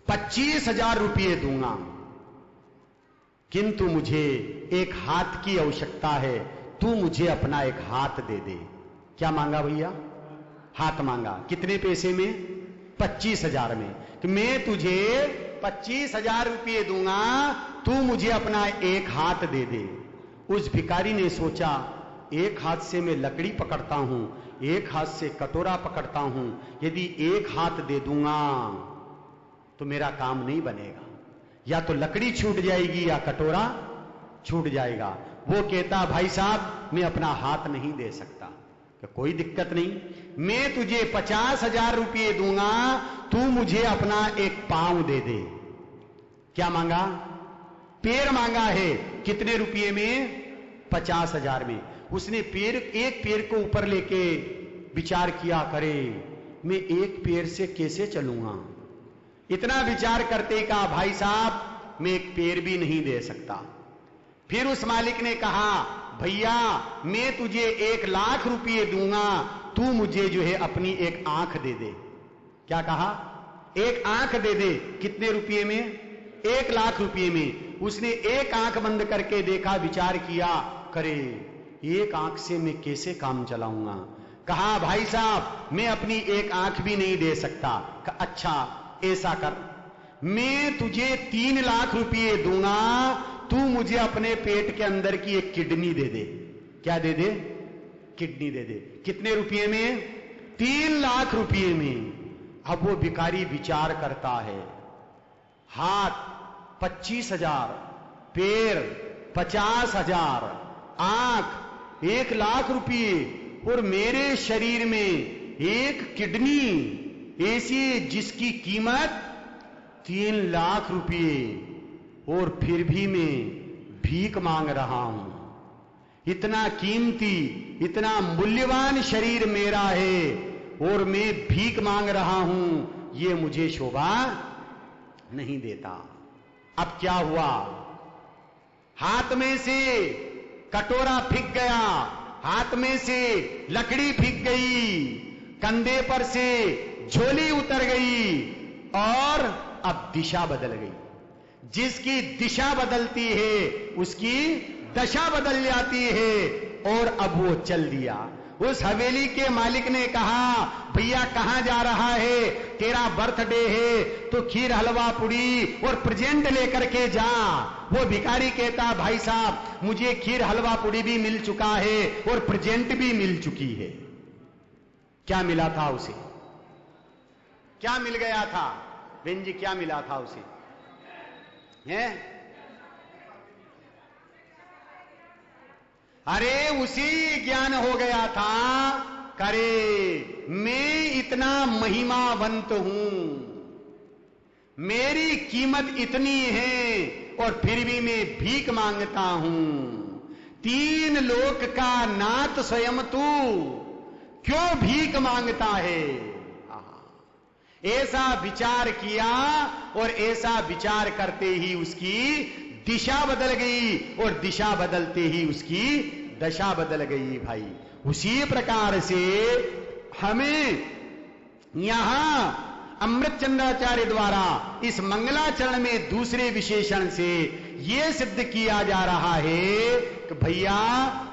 25,000 रुपये दूंगा, किंतु मुझे एक हाथ की आवश्यकता है, तू मुझे अपना एक हाथ दे दे। क्या मांगा भैया? हाथ मांगा। कितने पैसे में? 25,000 में। कि मैं तुझे 25,000 रुपये दूंगा, तू मुझे अपना एक हाथ दे दे। उस भिखारी ने सोचा, एक हाथ से मैं लकड़ी पकड़ता हूं, एक हाथ से कटोरा पकड़ता हूं, यदि एक हाथ दे दूंगा तो मेरा काम नहीं बनेगा, या तो लकड़ी छूट जाएगी या कटोरा छूट जाएगा। वो कहता, भाई साहब मैं अपना हाथ नहीं दे सकता। कि कोई दिक्कत नहीं, मैं तुझे 50,000 रुपये दूंगा, तू मुझे अपना एक पांव दे दे। क्या मांगा? पैर मांगा है। कितने रुपये में? 50,000 में। उसने पैर, एक पैर को ऊपर लेके विचार किया, करे मैं एक पैर से कैसे चलूंगा। इतना विचार करते कहा, भाई साहब मैं एक पैर भी नहीं दे सकता। फिर उस मालिक ने कहा, भैया मैं तुझे 1,00,000 रुपये दूंगा, तू मुझे जो है अपनी एक आंख दे दे। क्या कहा? एक आंख दे दे। कितने रुपये में? 1,00,000 रुपये में। उसने एक आंख बंद करके देखा, विचार किया, करे एक आंख से मैं कैसे काम चलाऊंगा। कहा भाई साहब मैं अपनी एक आंख भी नहीं दे सकता। कहा अच्छा ऐसा कर, मैं तुझे 3 लाख रुपये दूंगा, तू मुझे अपने पेट के अंदर की एक किडनी दे दे। क्या दे दे? किडनी दे दे। कितने रुपये में? 3 लाख रुपये में। अब वो भिखारी विचार करता है, हाथ 25,000, पैर 50,000, आंख 1 लाख रुपये, और मेरे शरीर में एक किडनी ऐसी जिसकी कीमत 3 लाख रुपये, और फिर भी मैं भीख मांग रहा हूं। इतना कीमती, इतना मूल्यवान शरीर मेरा है और मैं भीख मांग रहा हूं, ये मुझे शोभा नहीं देता। अब क्या हुआ? हाथ में से कटोरा फेंक गया, हाथ में से लकड़ी फेंक गई, कंधे पर से झोली उतर गई, और अब दिशा बदल गई। जिसकी दिशा बदलती है उसकी दशा बदल जाती है, और अब वो चल दिया। उस हवेली के मालिक ने कहा, भैया कहां जा रहा है? तेरा बर्थडे है तो खीर हलवा पूड़ी और प्रेजेंट लेकर के जा। वो भिखारी कहता, भाई साहब मुझे खीर हलवा पूड़ी भी मिल चुका है और प्रेजेंट भी मिल चुकी है। क्या मिला था उसे? क्या मिल गया था? बेन जी क्या मिला था उसे? हैं? अरे उसी ज्ञान हो गया था, करे मैं इतना महिमावंत हूं, मेरी कीमत इतनी है और फिर भी मैं भीख मांगता हूं। 3 लोक का नाथ स्वयं तू क्यों भीख मांगता है? ऐसा विचार किया, और ऐसा विचार करते ही उसकी दिशा बदल गई, और दिशा बदलते ही उसकी दशा बदल गई। भाई उसी प्रकार से हमें यहां अमृत चंद्राचार्य द्वारा इस मंगलाचरण में दूसरे विशेषण से यह सिद्ध किया जा रहा है कि भैया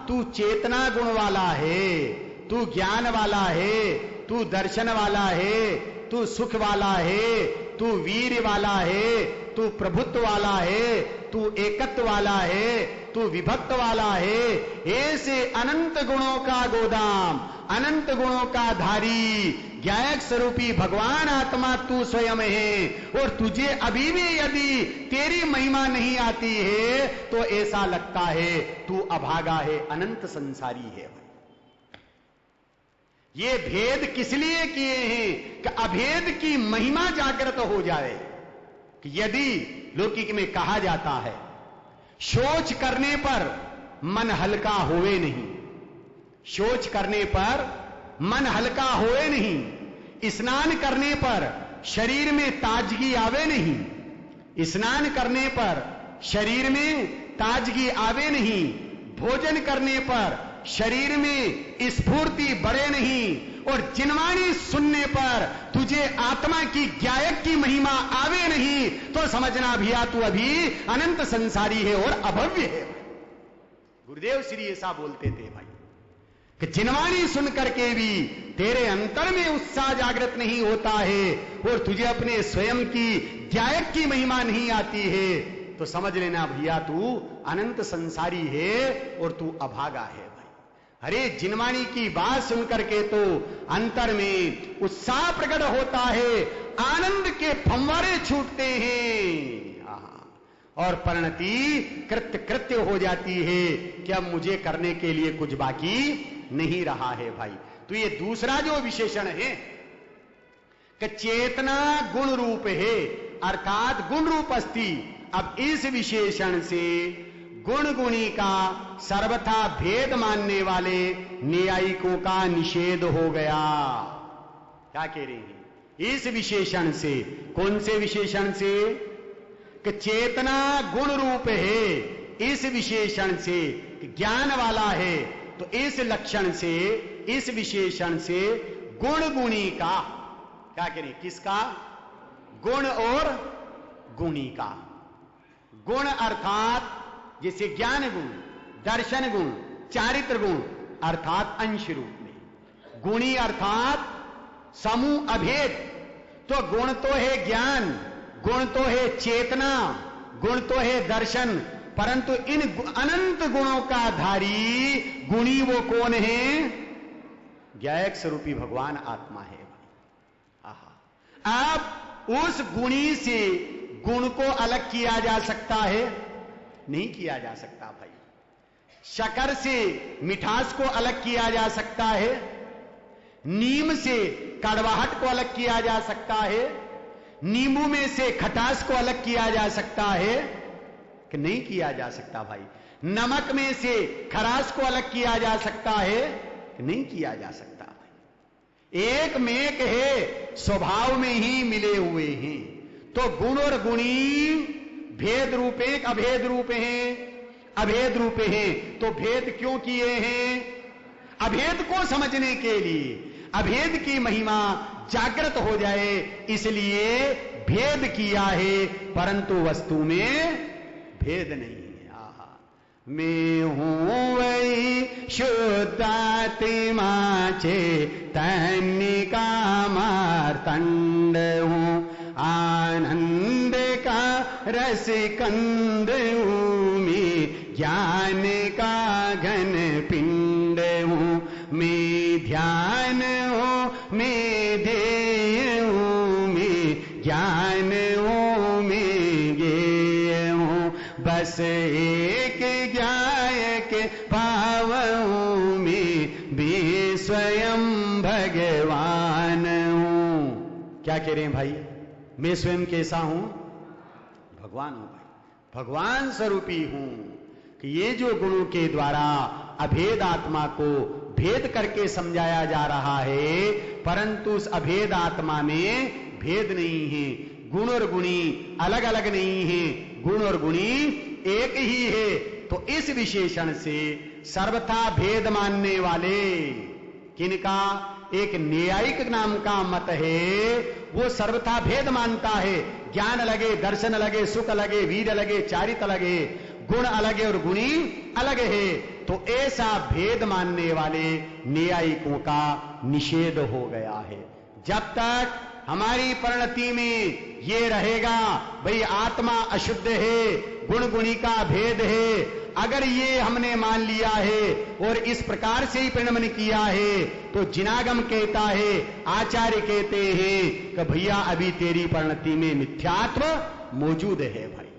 तू चेतना गुण वाला है, तू ज्ञान वाला है, तू दर्शन वाला है, तू सुख वाला है, तू वीर वाला है, तू प्रभुत्व वाला है, तू एकत्व वाला है, तू विभक्त वाला है। ऐसे अनंत गुणों का गोदाम, अनंत गुणों का धारी ज्ञायक स्वरूपी भगवान आत्मा तू स्वयं है, और तुझे अभी भी यदि तेरी महिमा नहीं आती है तो ऐसा लगता है तू अभागा है, अनंत संसारी है। ये भेद किस लिए किए हैं कि अभेद की महिमा जागृत हो जाए। कि यदि लौकिक में कहा जाता है शौच करने पर मन हल्का होवे नहीं, शौच करने पर मन हल्का होए नहीं, स्नान करने पर शरीर में ताजगी आवे नहीं, स्नान करने पर शरीर में ताजगी आवे नहीं, भोजन करने पर शरीर में स्फूर्ति बढ़े नहीं, और जिनवाणी सुनने पर तुझे आत्मा की ज्ञायक की महिमा आवे नहीं, तो समझना भैया तू अभी अनंत संसारी है और अभव्य है। गुरुदेव श्री ऐसा बोलते थे भाई कि जिनवाणी सुन करके भी तेरे अंतर में उत्साह जागृत नहीं होता है, और तुझे अपने स्वयं की ज्ञायक की महिमा नहीं आती है, तो समझ लेना भैया तू अनंत संसारी है और तू अभागा है। अरे जिनवाणी की बात सुनकर के तो अंतर में उत्साह प्रकट होता है, आनंद के फंवारे छूटते हैं, और परिणति कृत्य हो जाती है कि अब मुझे करने के लिए कुछ बाकी नहीं रहा है। भाई तो ये दूसरा जो विशेषण है कि चेतना गुण रूप है, अर्थात गुण रूप अस्थि। अब इस विशेषण से गुण गुणी का सर्वथा भेद मानने वाले न्यायिकों का निषेध हो गया। क्या कह रहे हैं इस विशेषण से? कौन से विशेषण से? कि चेतना गुण रूप है, इस विशेषण से ज्ञान वाला है, तो इस लक्षण से, इस विशेषण से गुण गुणी का, क्या कह रहे हैं, किसका? गुण और गुणी का। गुण अर्थात जैसे ज्ञान गुण, दर्शन गुण, चारित्र गुण, अर्थात अंश रूप में। गुणी अर्थात समूह अभेद। तो गुण तो है ज्ञान, गुण तो है चेतना, गुण तो है दर्शन, परंतु इन अनंत गुणों का धारी गुणी वो कौन है? ज्ञायक स्वरूपी भगवान आत्मा है। अब उस गुणी से गुण को अलग किया जा सकता है? नहीं किया जा सकता भाई। शक्कर से मिठास को अलग किया जा सकता है? नीम से कड़वाहट को अलग किया जा सकता है? नींबू में से खटास को अलग किया जा सकता है? कि नहीं किया जा सकता भाई। नमक में से खराश को अलग किया जा सकता है? कि नहीं किया जा सकता। एक में एक है, स्वभाव में ही मिले हुए हैं। तो गुण और गुणी भेद रूप एक, अभेद रूप हैं, अभेद रूप हैं। तो भेद क्यों किए हैं? अभेद को समझने के लिए, अभेद की महिमा जागृत हो जाए इसलिए भेद किया है, परंतु वस्तु में भेद नहीं है। मैं हूं वही शुद्धात्मा चैतन्य मार्तंड हूं, आनंद का रस कंद हूं, मैं ज्ञान का घन पिंड हूं, मैं ध्यान हूं, मैं ध्येय हूं, मैं ज्ञान हूं, मैं ज्ञेय हूं, बस एक ज्ञायक भाव हूं, मैं भी स्वयं भगवान हूं। क्या कह रहे हैं भाई? मैं स्वयं कैसा हूं? भगवान हूं भाई, भगवान स्वरूपी हूं। कि ये जो गुणों के द्वारा अभेद आत्मा को भेद करके समझाया जा रहा है, परंतु उस अभेद आत्मा में भेद नहीं है। गुण और गुणी अलग अलग नहीं है, गुण और गुणी एक ही है। तो इस विशेषण से सर्वथा भेद मानने वाले किनका? एक न्यायिक नाम का मत है, वो सर्वथा भेद मानता है। ज्ञान अलगे, दर्शन अलगे, सुख अलगे, वीर अलगे, चारित अलगे, गुण अलगे और गुणी अलग है। तो ऐसा भेद मानने वाले न्यायिकों का निषेध हो गया है। जब तक हमारी परिणति में ये रहेगा भाई आत्मा अशुद्ध है, गुण गुणी का भेद है, अगर ये हमने मान लिया है और इस प्रकार से ही परिणमन किया है, तो जिनागम कहता है, आचार्य कहते हैं कि भैया अभी तेरी परिणति में मिथ्यात्व मौजूद है भाई।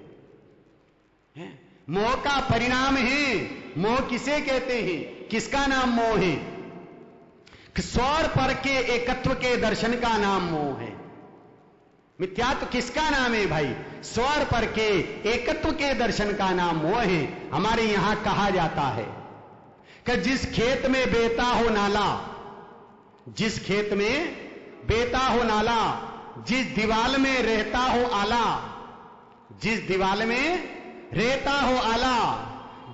मोह का परिणाम है। मोह किसे कहते हैं? किसका नाम मोह है? स्वर पर के एकत्व के दर्शन का नाम मोह है। मिथ्यात्व किसका नाम है भाई? स्वर पर के एकत्व के दर्शन का नाम मोह है। हमारे यहां कहा जाता है कि जिस खेत में बेता हो नाला, जिस खेत में बेता हो नाला, जिस दीवाल में रहता हो आला, जिस दीवाल में रहता हो आला,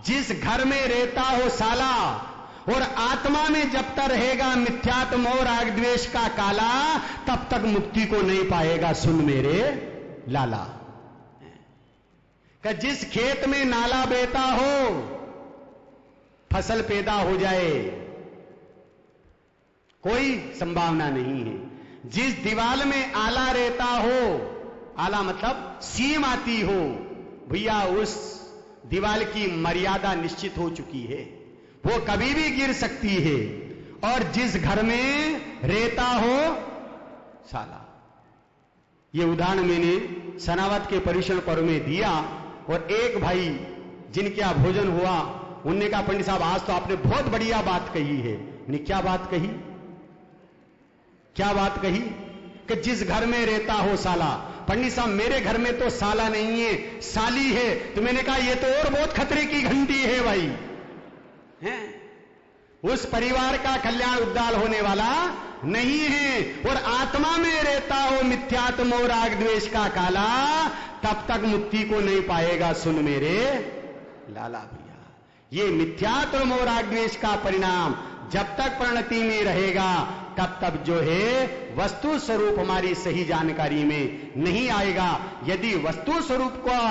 जिस घर में रहता हो साला, और आत्मा में जब तक रहेगा मिथ्यात्व मोह राग द्वेष का काला, तब तक मुक्ति को नहीं पाएगा। सुन मेरे लाला, कि जिस खेत में नाला बहता हो फसल पैदा हो जाए कोई संभावना नहीं है। जिस दीवाल में आला रहता हो, आला मतलब सीम आती हो, भैया उस दीवाल की मर्यादा निश्चित हो चुकी है, वो कभी भी गिर सकती है। और जिस घर में रहता हो साला, ये उदाहरण मैंने सनावत के परिषण पर्व में दिया। और एक भाई जिनके यहाँ भोजन हुआ, उनने कहा पंडित साहब आज तो आपने बहुत बढ़िया बात कही है। ने क्या बात कही? क्या बात कही? कि जिस घर में रहता हो साला। पंडित साहब मेरे घर में तो साला नहीं है, साली है। तो मैंने कहा ये तो और बहुत खतरे की घंटी है भाई, हैं? उस परिवार का कल्याण उद्धार होने वाला नहीं है। और आत्मा में रहता हो मिथ्यात्व मोह राग द्वेष का काला, तब तक मुक्ति को नहीं पाएगा। सुन मेरे लाला भैया, ये मिथ्यात्व मोह राग द्वेष का परिणाम जब तक परिणति में रहेगा, तब तक जो है वस्तु स्वरूप हमारी सही जानकारी में नहीं आएगा। यदि वस्तु स्वरूप का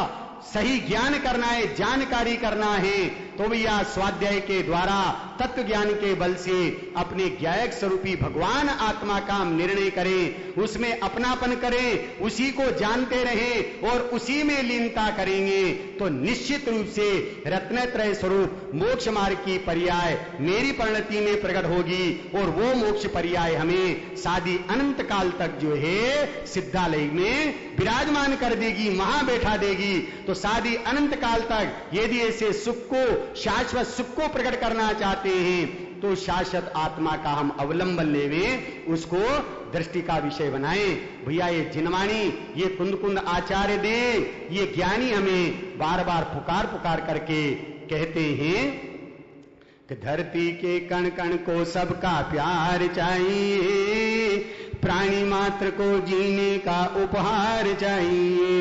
सही ज्ञान करना है, जानकारी करना है, तो भी यह स्वाध्याय के द्वारा तत्व ज्ञान के बल से अपने ज्ञायक स्वरूपी भगवान आत्मा का हम निर्णय करें, उसमें अपनापन करें, उसी को जानते रहें और उसी में लीनता करेंगे तो निश्चित रूप से रत्नत्रय स्वरूप मोक्ष मार्ग की पर्याय मेरी परिणति में प्रकट होगी और वो मोक्ष पर्याय हमें सादी अनंत काल तक जो है सिद्धालय में विराजमान कर देगी, वहां बैठा देगी। तो सादी अनंत काल तक यदि ऐसे सुख को, शाश्वत सुख को प्रकट करना चाहते हैं तो शाश्वत आत्मा का हम अवलंबन लेवें, उसको दृष्टि का विषय बनाएं। भैया ये जिनवाणी, ये कुंद कुंद आचार्य दे, ये ज्ञानी हमें बार बार पुकार पुकार करके कहते हैं कि धरती के कण कण को सबका प्यार चाहिए, प्राणी मात्र को जीने का उपहार चाहिए।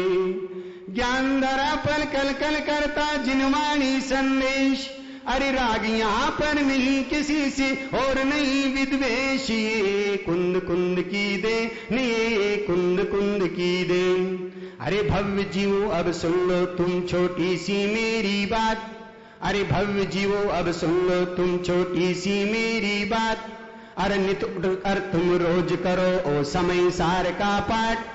ज्ञान धरा पल कल कल करता जिनवाणी संदेश, अरे राग यहाँ पर नहीं किसी से और नहीं विद्वेष, ये कुंद कुंद की दे, ये कुंद कुंद की दे। अरे भव्य जीवो अब सुन लो तुम छोटी सी मेरी बात, अरे भव्य जीवो अब सुन लो तुम छोटी सी मेरी बात। अरे नित उठ कर तुम रोज करो ओ समय सार का पाठ,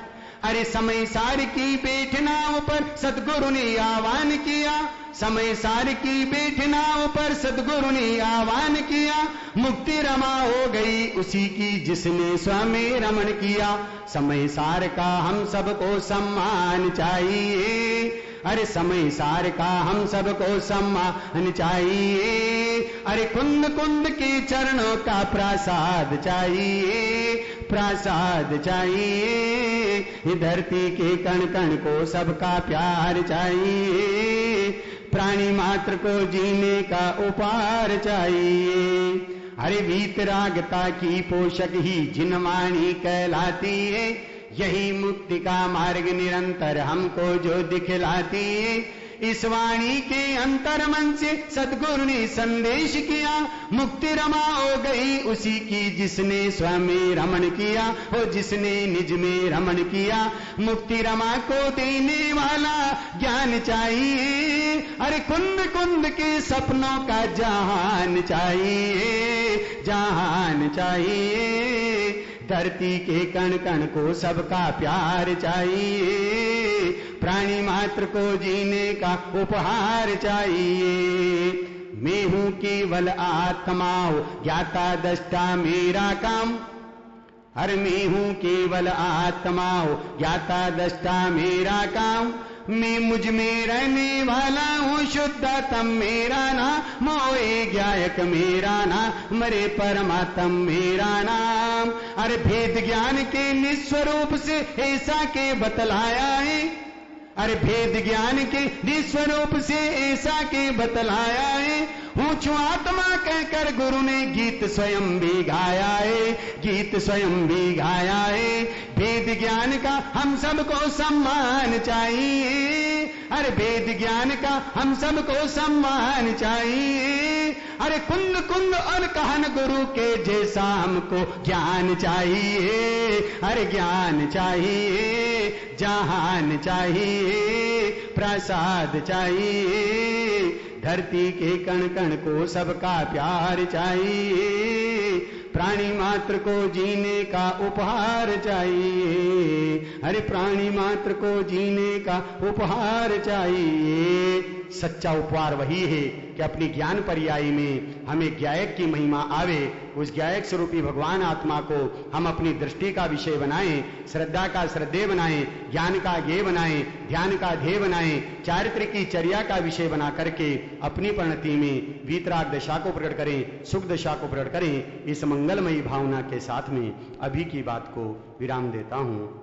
अरे समय सार की बैठनाओं पर सतगुरु ने आह्वान किया, समय सार की बैठनाओं पर सतगुरु ने आह्वान किया। मुक्ति रमा हो गई उसी की जिसने स्वामी रमण किया। समय सार का हम सबको सम्मान चाहिए, अरे समय सार का हम सबको सम्मान चाहिए। अरे कुंद कुंद के चरणों का प्रसाद चाहिए, प्रसाद चाहिए। धरती के कण कण को सबका प्यार चाहिए, प्राणी मात्र को जीने का उपहार चाहिए। अरे वीतरागता की पोषक ही जिनवाणी कहलाती है, यही मुक्ति का मार्ग निरंतर हमको जो दिखलाती है। इस वाणी के अंतर मन से सतगुरु ने संदेश किया, मुक्ति रमा हो गई उसी की जिसने स्वयं रमण किया, हो जिसने निज में रमण किया। मुक्ति रमा को देने वाला ज्ञान चाहिए, अरे कुंद कुंद के सपनों का जहान चाहिए, जहान चाहिए। धरती के कण कण को सबका प्यार चाहिए, प्राणी मात्र को जीने का उपहार चाहिए। मैं हूं केवल आत्मा, ज्ञाता दृष्टा मेरा काम, हर मैं हूं केवल आत्मा, ज्ञाता दृष्टा मेरा काम। मैं मुझ में रहने वाला हूँ, शुद्धात्म मेरा नाम, मोए ज्ञायक मेरा नाम, मरे परमात्म मेरा नाम। अरे भेद ज्ञान के निस्वरूप से ऐसा के बतलाया है, अरे भेद ज्ञान के निस्वरूप से ऐसा के बतलाया है। ऊंचू आत्मा कहकर गुरु ने गीत स्वयं भी गाया है, गीत स्वयं भी गाया है। भेद ज्ञान का हम सबको सम्मान चाहिए, अरे भेद ज्ञान का हम सबको सम्मान चाहिए। अरे कुंद कुंद और कहन गुरु के जैसा हमको ज्ञान चाहिए, अरे ज्ञान चाहिए, जहान चाहिए, प्रसाद चाहिए। धरती के कण कण को सबका प्यार चाहिए, प्राणी मात्र को जीने का उपहार चाहिए, अरे प्राणी मात्र को जीने का उपहार चाहिए। सच्चा उपहार वही है कि अपनी ज्ञान पर्यायी में हमें ज्ञायक की महिमा आवे, उस ज्ञायक स्वरूपी भगवान आत्मा को हम अपनी दृष्टि का विषय बनाएं, श्रद्धा का श्रद्धेय बनाएं, ज्ञान का ज्ञेय बनाएं, ध्यान का ध्येय बनाएं, चारित्र की चर्या का विषय बना करके अपनी परिणति में वीतराग दशा को प्रकट करें, सुख दशा को प्रकट करें। इस मंगलमयी भावना के साथ में अभी की बात को विराम देता हूं।